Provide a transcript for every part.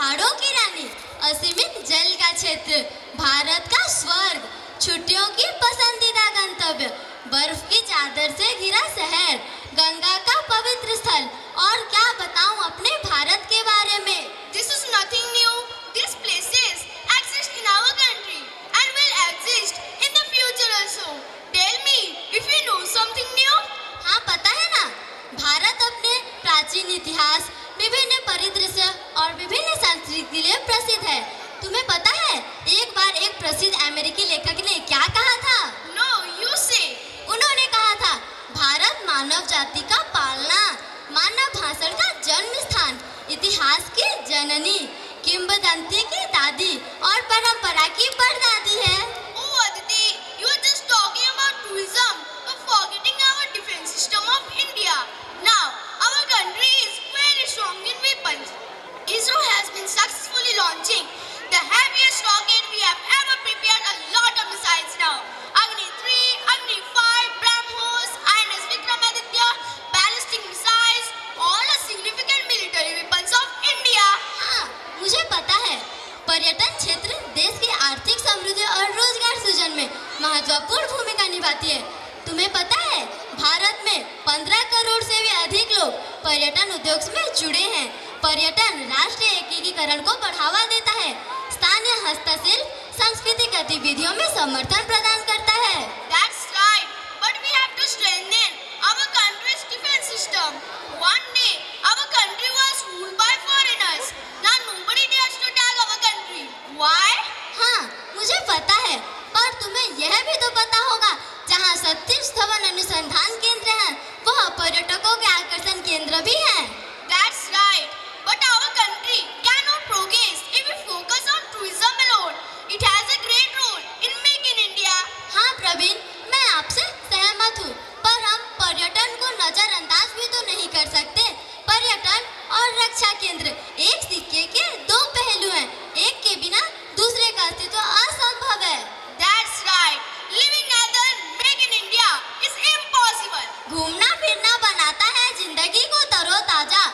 पहाड़ों की रानी, असीमित जल का क्षेत्र, भारत का स्वर्ग, छुट्टियों की पसंदीदा गंतव्य, बर्फ की चादर से घिरा शहर, गंगा का पवित्र स्थल। और क्या बताऊं अपने भारत के बारे में। This is nothing new. These places exist in our country and will exist in the future also. Tell me if you know something new. हाँ, पता है ना, भारत अपने प्राचीन इतिहास, विभिन्न परिदृश्य और विभिन्न संस्कृति के लिए प्रसिद्ध है। तुम्हें पता है, एक बार एक प्रसिद्ध अमेरिकी लेखक ने क्या कहा था? No, you say. उन्होंने कहा था, भारत मानव जाति का पालना, मानव भाषण का जन्म स्थान, इतिहास की जननी, किंवदंती की दादी और परंपरा की परदादी है। Oh, Aditi, you are just talking about tourism, but forgetting our defense system of India. Now, our country is very strong in weapons. ISRO has been successfully launching the heaviest rocket we have ever prepared a lot of missiles now. Agni 3, Agni 5, BrahMos, INS Vikramaditya, ballistic missiles, all are significant military weapons of India. हाँ, मुझे पता है, पर्यटन क्षेत्र देश की आर्थिक समृद्धि और रोजगार सृजन में महत्वपूर्ण भूमिका निभाती है। तुम्हें पता है, भारत में 15 करोड़ से भी अधिक लोग पर्यटन उद्योग में जुड़े हैं। पर्यटन राष्ट्रीय एकीकरण को बढ़ावा देता है, स्थानीय हस्तशिल्प, सांस्कृतिक गतिविधियों में समर्थन प्रदान करता है। That's right, but we have to strengthen our country's defense system. One day, our country was ruled by foreigners. Now nobody dares to attack our country. Why? हाँ, मुझे पता है, पर तुम्हें यह भी तो पता होगा, जहाँ सतीश धवन अनुसंधान केंद्र है, वह पर्यटकों के आकर्षण केंद्र भी है। That's right, but our country cannot progress if we focus on tourism alone. It has a great role in making India. हाँ प्रवीण, मैं आपसे सहमत हूँ, पर हम पर्यटन को नजरअंदाज भी तो नहीं कर सकते। पर्यटन और रक्षा केंद्र एक सिक्के के दो पहलू हैं, एक के बिना दूसरे का अस्तित्व असंभव है। That's right, living other making India is impossible. घूमना फिरना बनाता है जिंदगी को तरोताजा,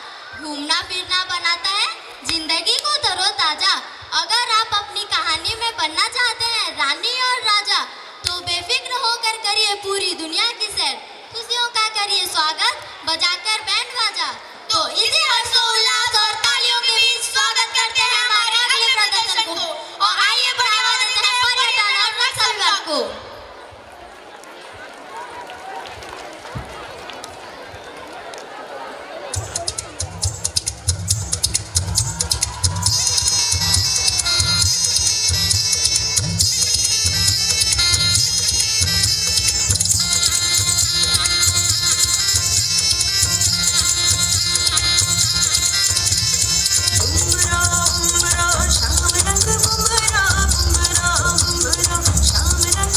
घूमना फिरना बनाता है जिंदगी को तरोताजा। अगर आप अपनी कहानी में बनना चाहते हैं रानी और राजा, तो बेफिक्र होकर करिए पूरी दुनिया की सैर, खुशियों का करिए स्वागत बजाकर बैंड बाजा। तो इसी हर्षोल्लास और तालियों के बीच स्वागत करते हैं हमारे अगले प्रदर्शन को, और आइए बढ़ावा देते हैं पर्यटन और रक्षा विभाग को। शाम रंग बुमरा बुमरा बुमरा शाम रंग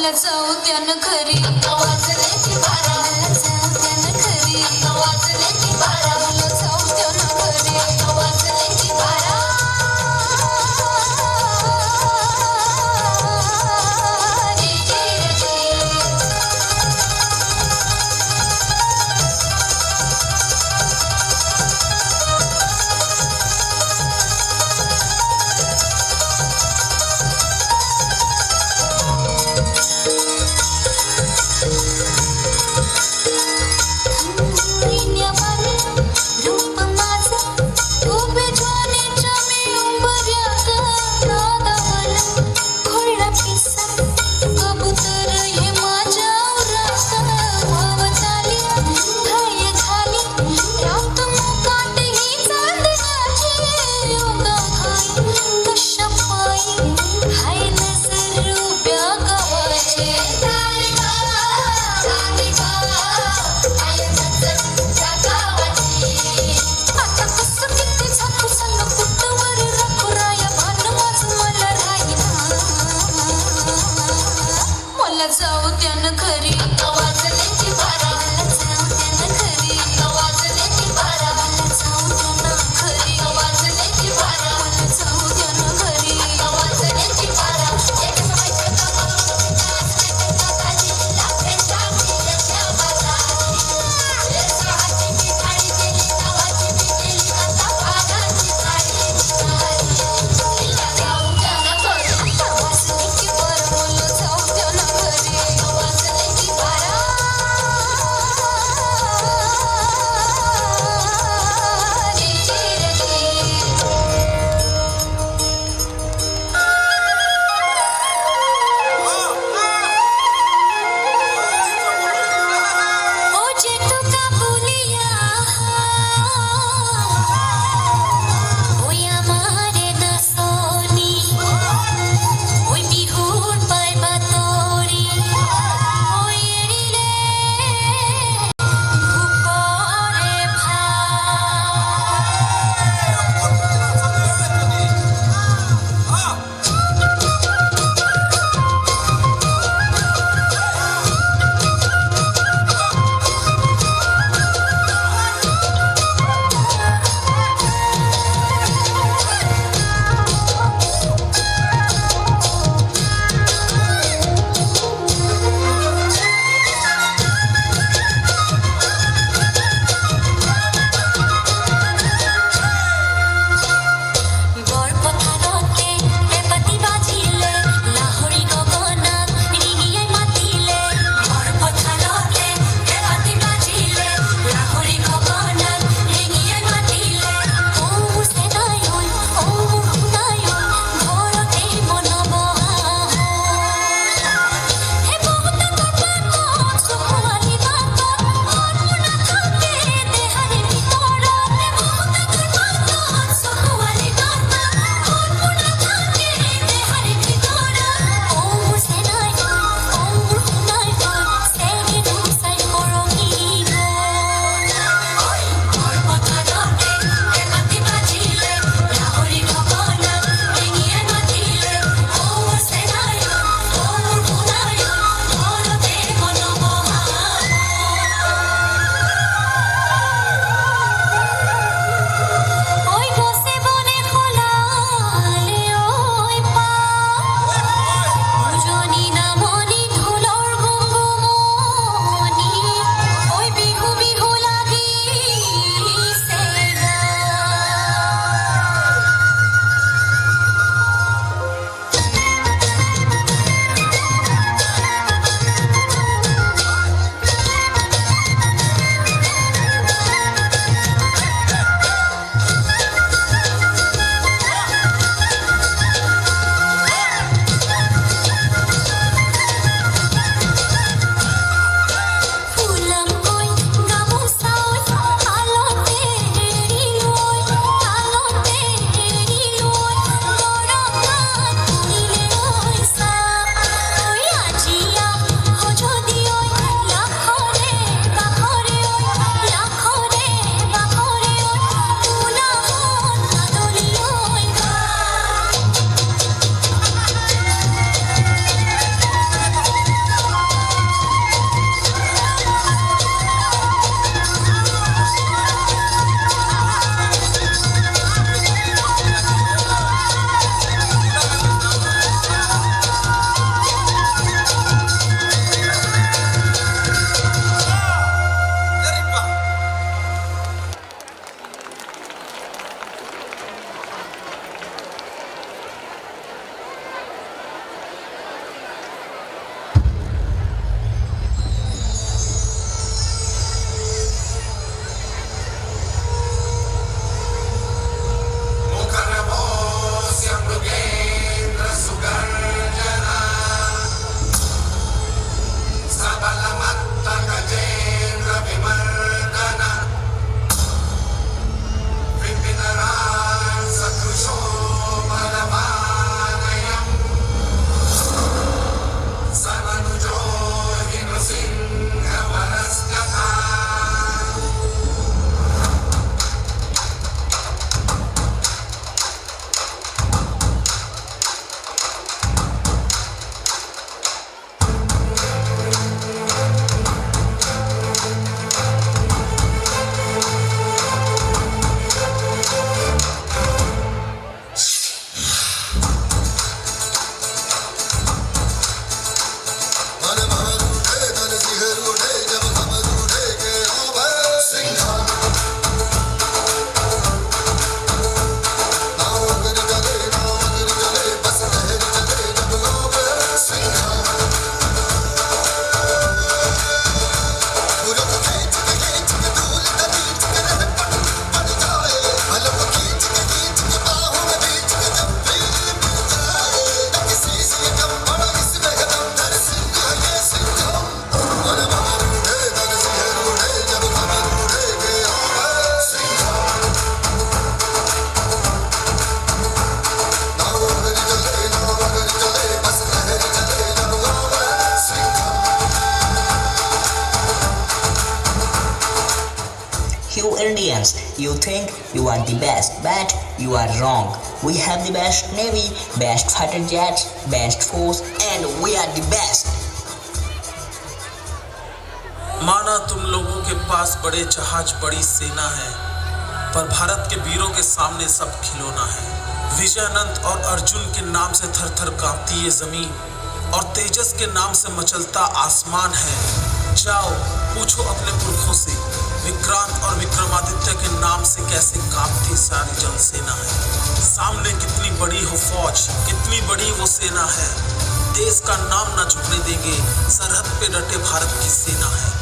मला जाऊ द्या ना घरी वाजले की बारा मला जाऊ द्या ना घरी वाजले की बारा मला जाऊ द्या ना घरी वाजले की बारा रूप माझं उभे ज्वानीच्या मी उंबऱ्यात नादावलं खुळा पिसा कबूतर हे माझ्या उरात वावत आली घाई झाली रात मुकाट ही चांदण्याची योगा खाई कशा पायी हाय नजर उभ्या गावाची आता कसं किती झाकू सांग पुतवर रखुराया भान माझं मला राहीना मला जाऊ द्या ना घरी वाजले की बारा मला जाऊ द्या ना घरी वाजले की बारा मला जाऊ द्या ना घरी वाजले की बारा मला जाऊ द्या ना घरी वाजले की बारा एक समयच्या वाजले की बारा मला जाऊ द्या ना घरी वाजले की बारा Indians, you think you are the best, but you are wrong. We have the best navy, best fighter jets, best force, and we are the best. माना तुम लोगों के पास बड़े जहाज बड़ी सेना है, पर भारत के वीरों के सामने सब खिलौना है। विजयानंद और अर्जुन के नाम से थर थर कांपती ये जमीन, और तेजस के नाम से मचलता आसमान है। जाओ पूछो अपने पुरखों से, विक्रांत और विक्रमादित्य के नाम से कैसे कांपती सारी जल सेना है। सामने कितनी बड़ी हो फौज, कितनी बड़ी वो सेना है, देश का नाम न झुकने देंगे, सरहद पे डटे भारत की सेना है।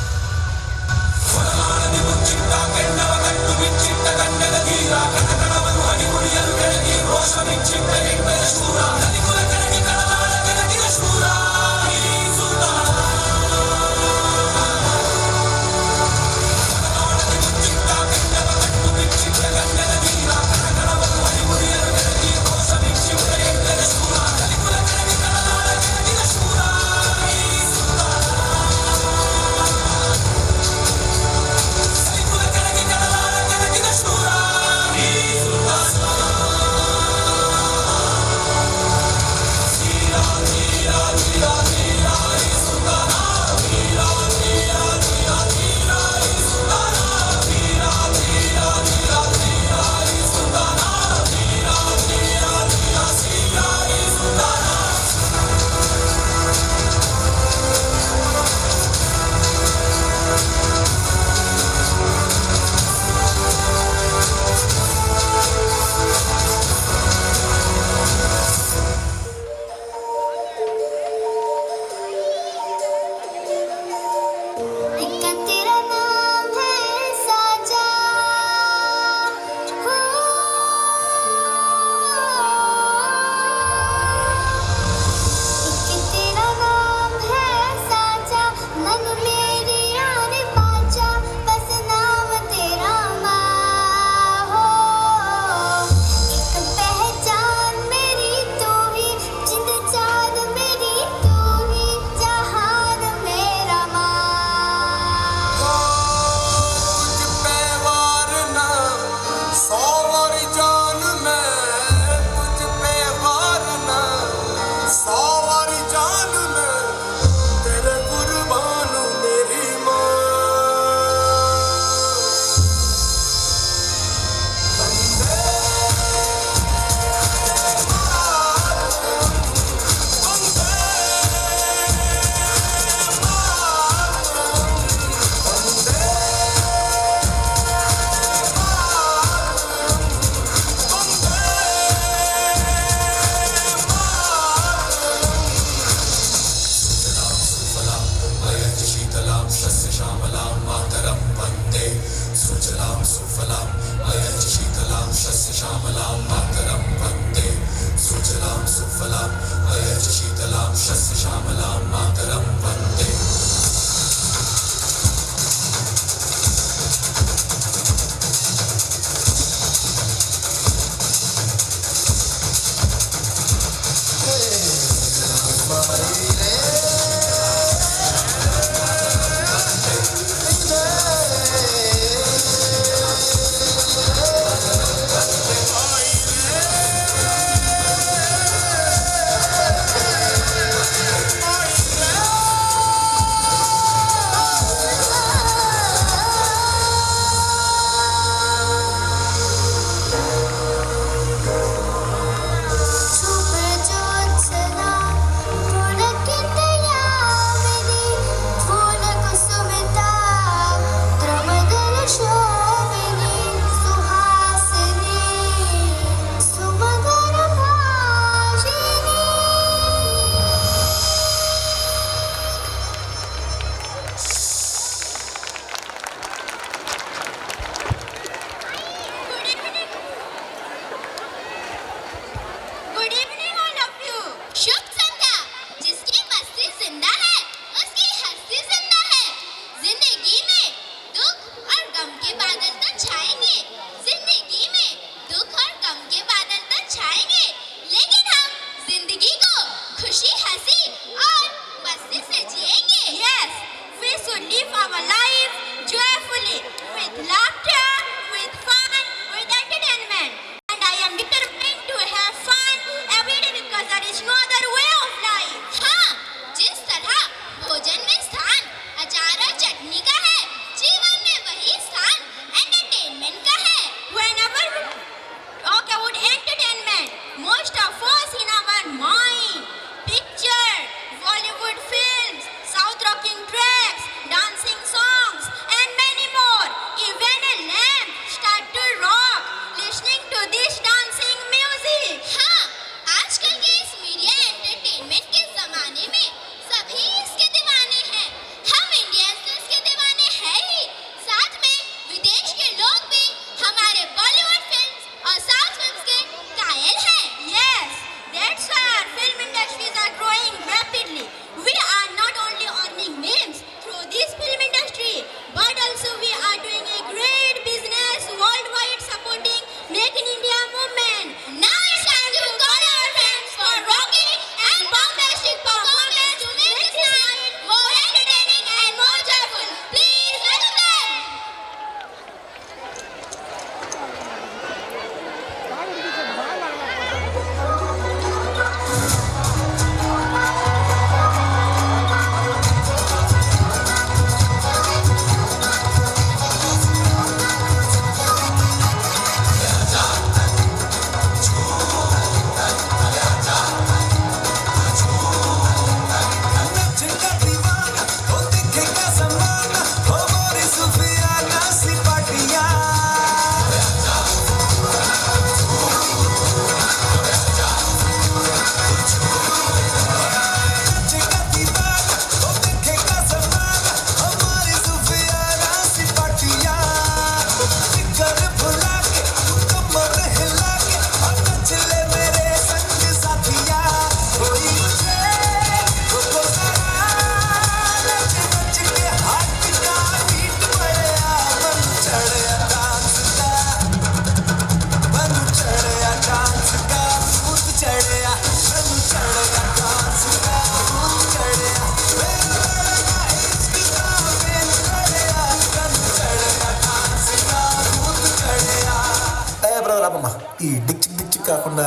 ఈ డిక్ చిక్ కాకుండా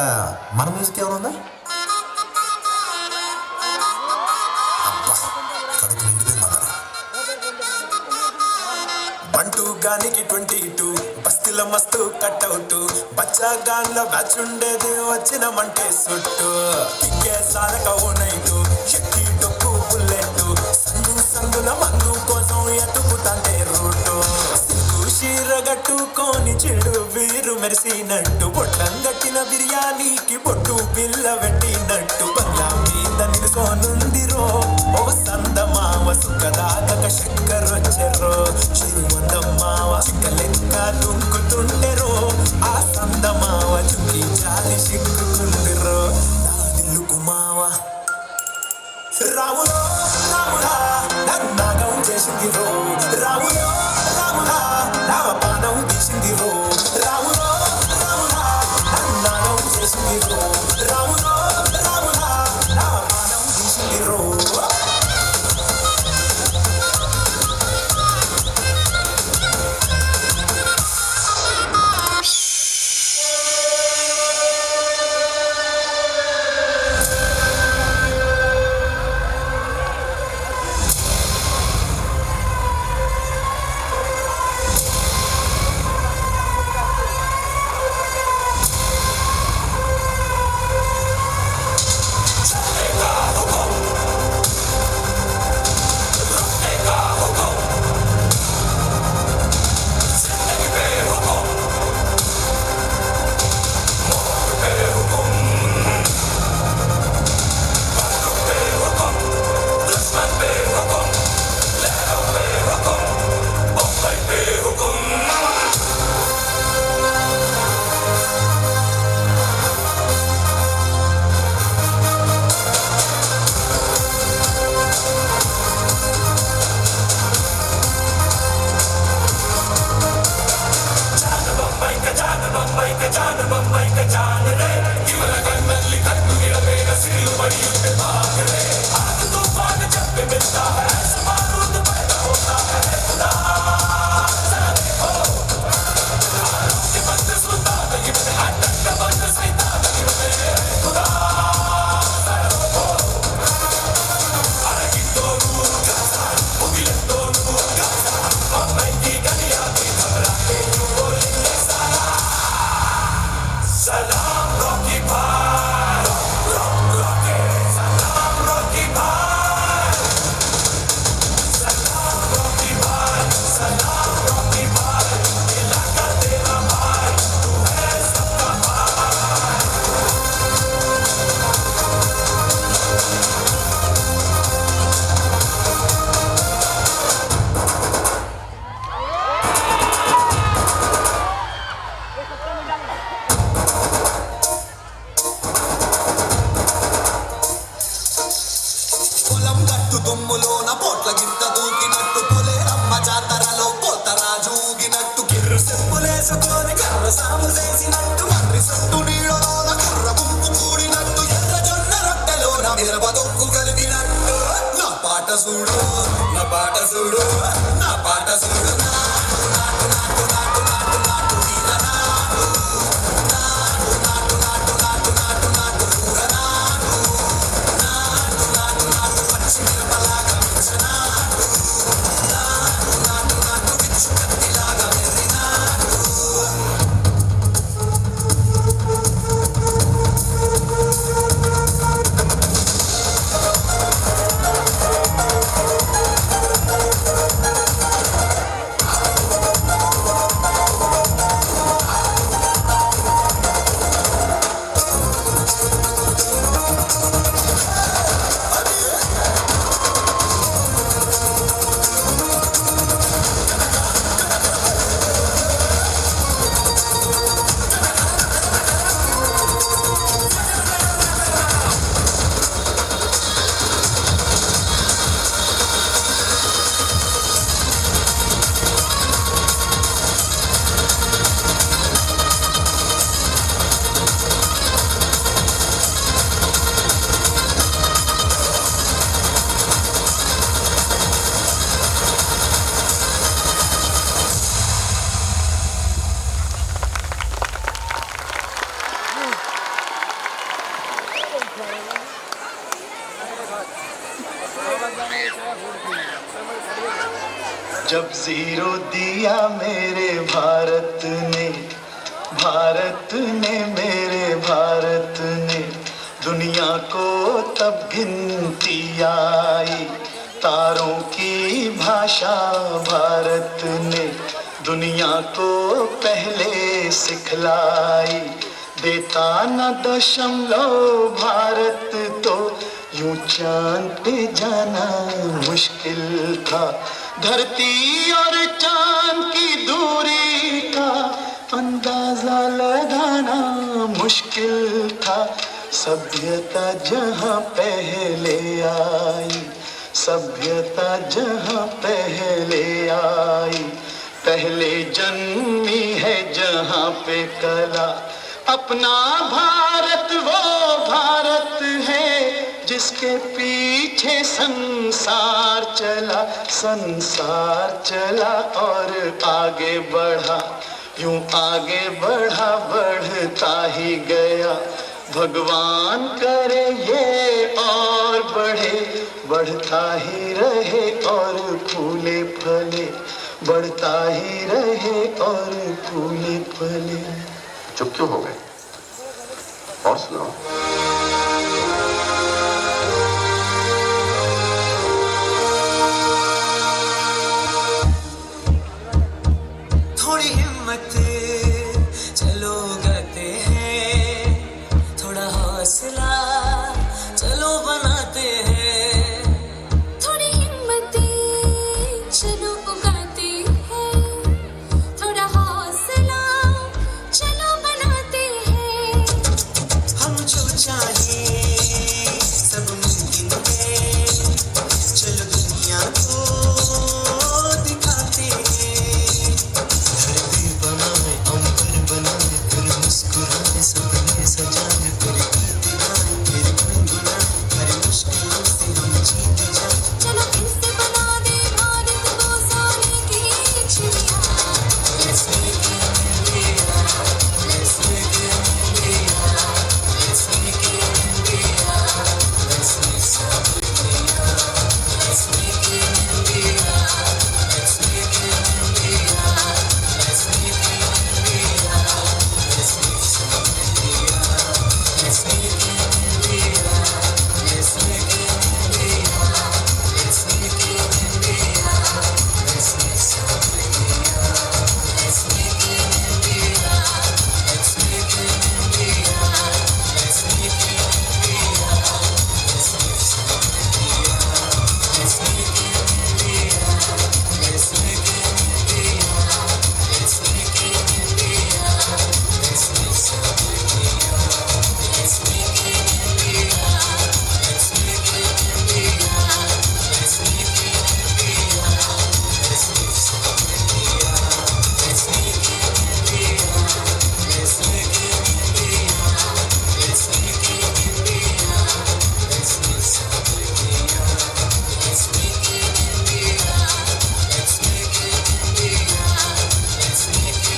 మన మ్యూజిక్ ఏమైనా ఉందా? అబ్బా, కడుపు నిండిపోయింది అన్నమాట. బంటూ గానికి 22 బస్తీల మస్తు కట్అవుట్ బచ్చా గాన్ల బ్యాచ్ ఉండేది వచ్చినమంటే సుట్టు కిక్కే సారక ఓ నైటు ఎక్కి డొక్కు బుల్లెట్ సందుల మందు కోసం ఎతుకుతాంటే రూటు సిగ్గు షీరగట్టుకొని చెడు వీరు మెరిసినట్టు పొట్లం గట్టిన బిర్యానీకి పొట్టు పిల్ల పెట్టినట్టు పల్లా మీద నిలుసోనుందిరో ఓ సందమావ సుఖదాగక చక్కరొచ్చెరో చిరుమందమ్మావ చిక్కలెక్క దుంకుతుండెరో ఆ సందమావ చుక్కి జాలి సిక్కుకుందిరో నా నిల్లుకు మావ రాములో రాముడా నన్నాగం చేసిందిరో రాములో రాముడా నా పానం తీసిందిరో రాములో రాముడా నన్నాగం చేసిందిరో రాములో రాముడా నా పానం తీసిందిరో పొలం గట్టు దుమ్ములోన పోట్ల గింత దూకినట్టు పొలేరమ్మ జాతరలో పోతరాజు ఊగినట్టు కిర్రు చెప్పులేసుకొని కర్ర సాము చేసినట్టు మర్రి సట్టు నీడలోన కుర్ర గుంపు కూడినట్టు ఎర్ర జొన్న రొట్టెలోన మిరప దొక్కు కలిపినట్టు నా పాట చూడు నా పాట చూడు నా పాట చూడు నాటు నాటు నాటు నాటు నాటు నాటు వీర నాటు నాటు నాటు నాటు నాటు నాటు నాటు కూర నాటు నాటు నాటు నాటు పచ్చి మిరపలాగా మించనాటు నాటు నాటు నాటు విచ్చు కత్తిలాగా వెర్రినాటు जब जीरो दिया मेरे भारत ने मेरे भारत ने दुनिया को तब गिनती आई। तारों की भाषा भारत ने दुनिया को पहले सिखलाई। देता न दशमलव भारत तो यूं चांद पे जाना मुश्किल था। धरती और चांद की दूरी का अंदाजा लगाना मुश्किल था। सभ्यता जहां पहले आई, सभ्यता जहां पहले आई, पहले जन्मी है जहां पे कला। अपना भारत वो भारत है जिसके पीछे संसार चला, संसार चला और आगे बढ़ा। यूं आगे बढ़ा बढ़ता ही गया। भगवान करे ये और बढ़े, बढ़ता ही रहे और फूले फले, बढ़ता ही रहे और फूले फले। चुप क्यों हो गए? और सुनाओ। थोड़ी हिम्मत चलो गाते हैं, थोड़ा हौसला चलो बनाते हैं। थोड़ी हिम्मत चलो उगाते हैं, थोड़ा हौसला चलो बनाते हैं। हम जो चाहे सब मुमकिन है, चलो दुनिया को दिखाते हैं। धरती बनाए अंबर बनाए फिर मुस्कुराए, सपने सजाए फिर गीत गाए, फिर गुनगुनाए हर मुश्किलों से हम जीत जाए। चलो फिर से बना दे भारत को सोने की चिड़िया। Let's make it India, let's make it India, let's make it India, let's make some India, let's make it India, let's make it India, let's make it India, let's make some India, let's make it India, let's make it India, let's make it India, let's make some India, let's make it India, let's make it India, let's make it India, let's make some India, let's make it India, let's make it India, let's make it India, let's make some India, let's make it India, let's make it India, let's make it India, let's make some India, let's make it India, let's make it India, let's make it India, let's make some India, let's make it India, let's make it India, let's make it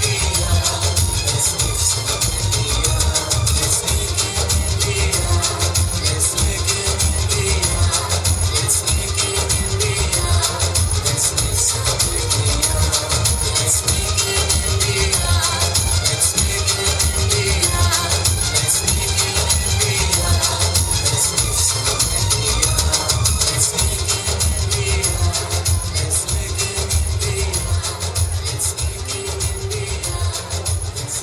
India, let's make some India, let's make it India, let's make it India, let's make it India, let's make some India, let's make it India, let's make it India, let's make it India, let's make some India, let's make it India, let's make it India, let's make it India, let's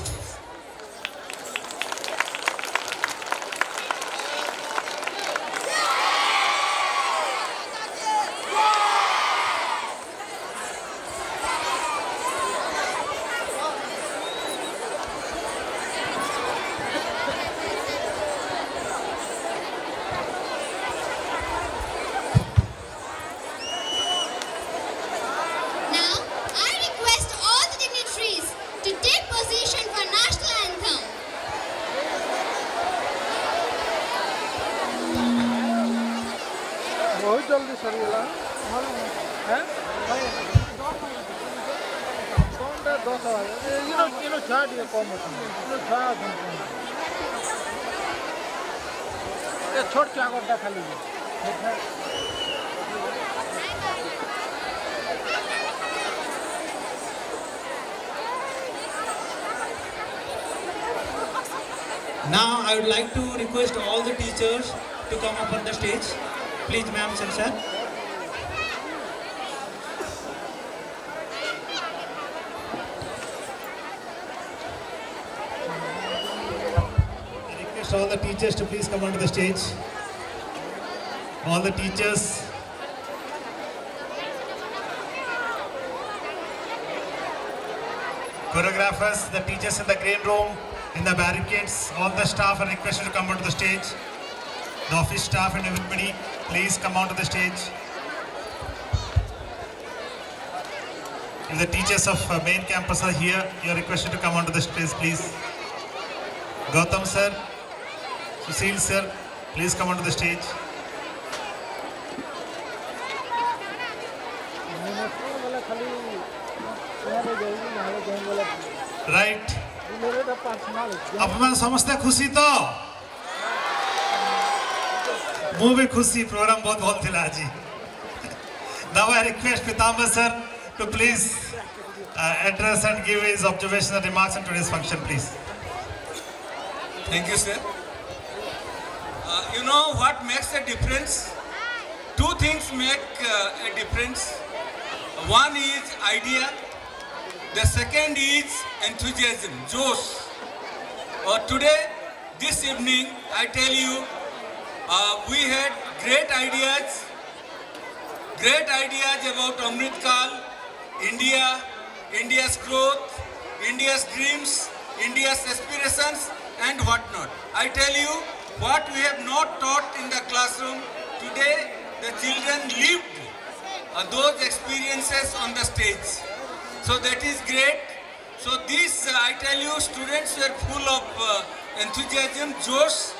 Now, I request all the dignitaries to take position for national anthem. बहुत जल्दी सरिएला हैं कौन दो सवाल इनो छाड़ दिए कम इनो छाड़ ये छोड़ क्या करता खाली Now I would like to request all the teachers to come up on the stage. Please, ma'am, sir. I request all the teachers to please come onto the stage. All the teachers. Choreographers, the teachers in the green room, in the barricades, all the staff are requested to come onto the stage. The office staff and everybody, please come onto the stage. If the teachers of main campus are here, you are requested to come onto the stage, please. Gautam sir, Sushil sir, please come onto the stage. Right. अब मैं समझते खुशी तो मुँह भी खुशी programme बहुत बहुत थिला जी. Now I request Pitambar sir to please address and give his observations and remarks on today's function, please. Thank you, sir. You know what makes a difference? Two things make a difference. One is idea. The second is enthusiasm, Josh. Today, this evening, I tell you, we had great ideas about Amrit Kal, India, India's growth, India's dreams, India's aspirations, and whatnot. I tell you, what we have not taught in the classroom, today the children lived those experiences on the stage. So that is great. So this, I tell you, students were full of enthusiasm, josh,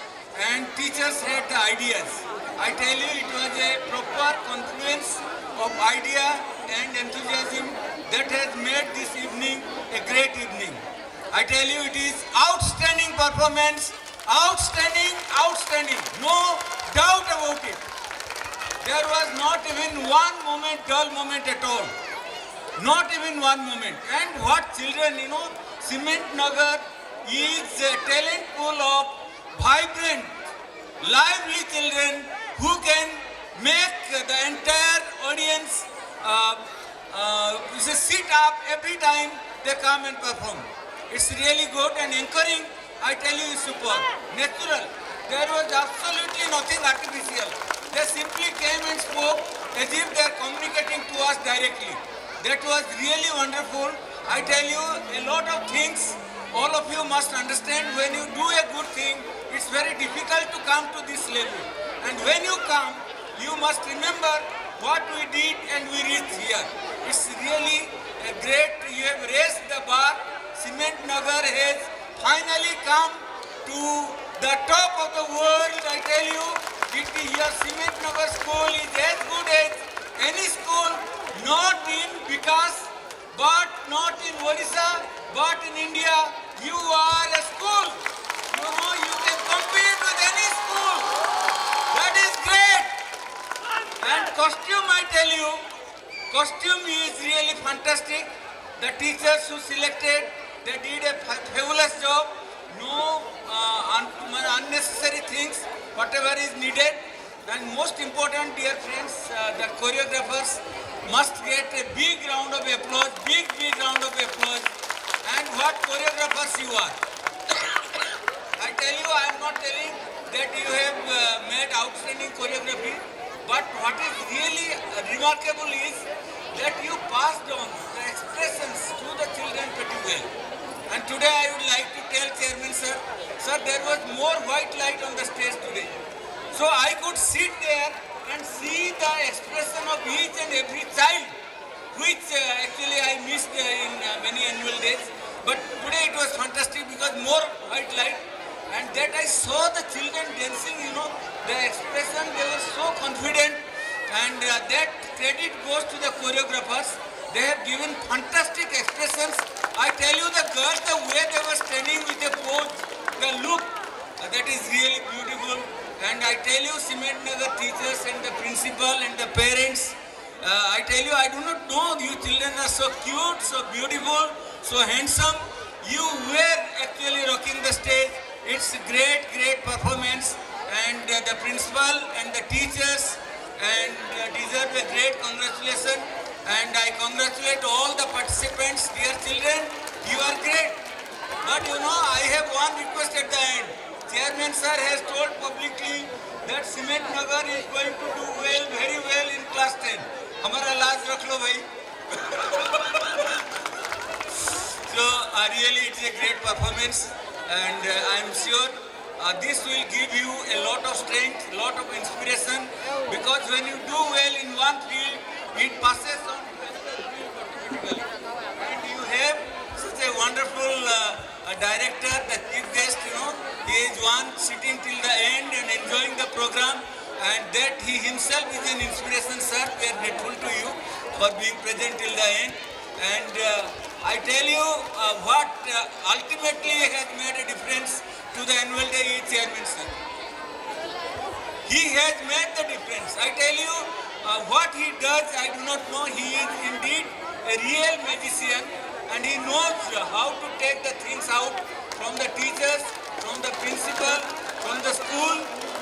and teachers had the ideas. I tell you, it was a proper confluence of idea and enthusiasm that has made this evening a great evening. I tell you, it is outstanding performance, outstanding, no doubt about it. There was not even one moment, dull moment at all. Not even one moment. And what children, Cement Nagar is a talent pool of vibrant, lively children who can make the entire audience sit up every time they come and perform. It's really good and encouraging. I tell you, it's superb. Natural. There was absolutely nothing artificial. They simply came and spoke as if they are communicating to us directly. That was really wonderful. I tell you, a lot of things all of you must understand. When you do a good thing, it's very difficult to come to this level. And when you come, you must remember what we did and we reached here. It's really a great, you have raised the bar. Cement Nagar has finally come to the top of the world. I tell you, your Cement Nagar school is as good as any school, not in Vikas, but not in Odisha, but in India. You are a school. You can compete with any school. That is great. And costume, I tell you, costume is really fantastic. The teachers who selected, they did a fabulous job. No unnecessary things, whatever is needed. And most important, dear friends, the choreographers must get a big round of applause, big round of applause. And what choreographers you are. I tell you, I am not telling that you have made outstanding choreography, but what is really remarkable is that you passed on the expressions to the children pretty well. And today I would like to tell Chairman sir, there was more white light on the stage today. So I could sit there and see the expression of each and every child, which actually I missed in many annual days. But today it was fantastic because more white light, and that I saw the children dancing, the expression, they were so confident, and that credit goes to the choreographers. They have given fantastic expressions. I tell you, the girls, the way they were standing with the pose, the look, that is really beautiful. And I tell you, Cement Nagar teachers and the principal and the parents, I tell you, I do not know, you children are so cute, so beautiful, so handsome. You were actually rocking the stage. It's great performance, and the principal and the teachers and deserve a great congratulation. And I congratulate all the participants, dear children. You are great. But you know, I have one request at the end. Chairman sir has told publicly that Cement Nagar is going to do well, very well in class 10. हमारा लाज रख लो भाई. So really it's a great performance, and I am sure this will give you a lot of strength, lot of inspiration, because when you do well in one field, it passes on to another field automatically. And you have such a wonderful director, the chief guest, you know, he is one sitting till the end and enjoying the program, and that he himself is an inspiration, sir. We are grateful to you for being present till the end. And I tell you what ultimately has made a difference to the annual day is Chairman sir. He has made the difference. I tell you what he does, I do not know. He is indeed a real magician, and he knows how to take the things out from the teachers, from the principal, from the school.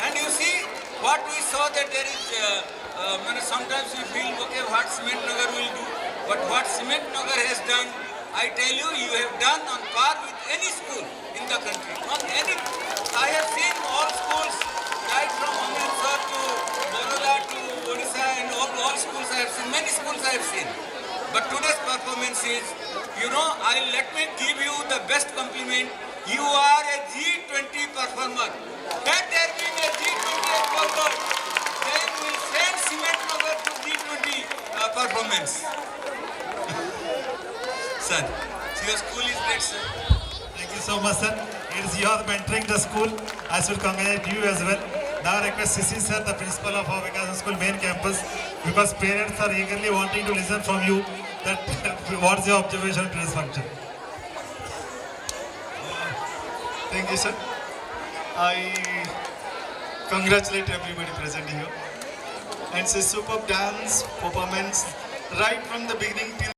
And you see what we saw, that there is sometimes we feel okay what Cement Nagar will do, but what Cement Nagar has done, I tell you, you have done on par with any school in the country. On any, I have seen all schools, right from Amritsar to Baroda to Odisha, and all schools I have seen. Many schools I have seen. But today's performance is, you know, let me give you the best compliment. You are a G20 performer. Had there been a G20 performer, then we'll send Cement Nagar to G20 performance. Sir, your school is great, sir. Thank you so much, sir. It is you are mentoring the school. I should congratulate you as well. Now I request CC sir, the principal of our Vikas School main campus, because parents are eagerly wanting to listen from you that what's your observation to this function. Thank you, sir. I congratulate everybody present here. And it's a superb dance performance right from the beginning till